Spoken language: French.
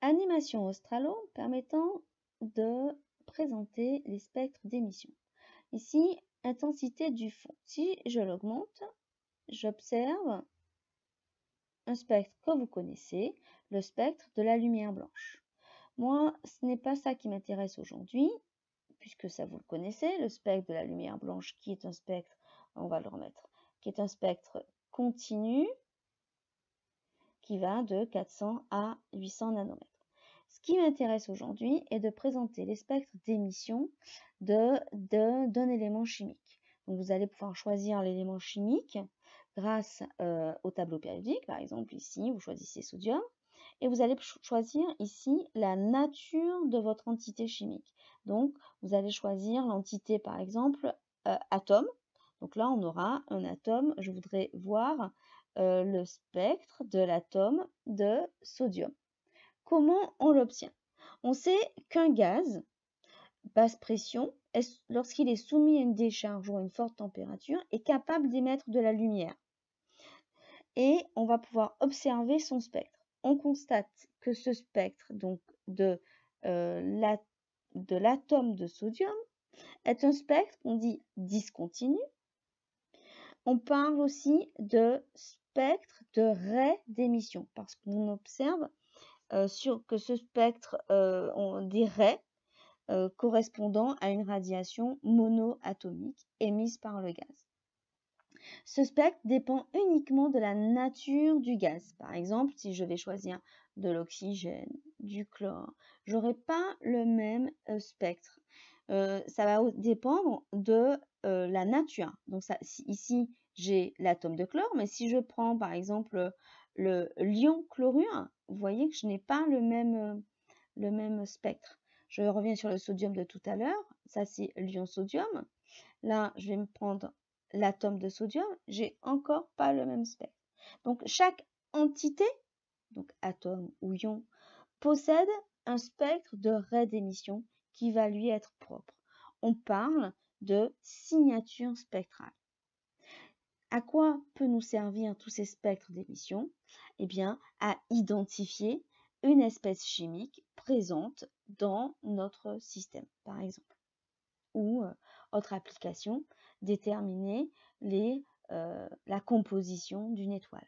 Animation Australo permettant de présenter les spectres d'émission. Ici, intensité du fond. Si je l'augmente, j'observe un spectre que vous connaissez, le spectre de la lumière blanche. Moi, ce n'est pas ça qui m'intéresse aujourd'hui, puisque ça vous le connaissez, le spectre de la lumière blanche qui est un spectre, on va le remettre, qui est un spectre continu qui va de 400 à 800 nanomètres. Ce qui m'intéresse aujourd'hui est de présenter les spectres d'émission d'un élément chimique. Donc vous allez pouvoir choisir l'élément chimique grâce au tableau périodique. Par exemple, ici, vous choisissez sodium. Et vous allez choisir ici la nature de votre entité chimique. Donc, vous allez choisir l'entité, par exemple, atome. Donc là, on aura un atome. Je voudrais voir le spectre de l'atome de sodium. Comment on l'obtient? On sait qu'un gaz, basse pression, lorsqu'il est soumis à une décharge ou à une forte température, est capable d'émettre de la lumière. Et on va pouvoir observer son spectre. On constate que ce spectre donc de l'atome de sodium est un spectre qu'on dit discontinu. On parle aussi de spectre de raie d'émission parce qu'on observe que ce spectre ont des raies correspondant à une radiation monoatomique émise par le gaz. Ce spectre dépend uniquement de la nature du gaz. Par exemple, si je vais choisir de l'oxygène, du chlore, je n'aurai pas le même spectre. Ça va dépendre de la nature. Donc ici, j'ai l'atome de chlore, mais si je prends par exemple le l'ion chlorure, vous voyez que je n'ai pas le même spectre. Je reviens sur le sodium de tout à l'heure. Ça, c'est l'ion sodium. Là, je vais me prendre l'atome de sodium, j'ai encore pas le même spectre. Donc chaque entité, donc atome ou ion, possède un spectre de raie d'émission qui va lui être propre. On parle de signature spectrale. À quoi peut nous servir tous ces spectres d'émission? Eh bien, à identifier une espèce chimique présente dans notre système, par exemple. Ou autre application, déterminer la composition d'une étoile.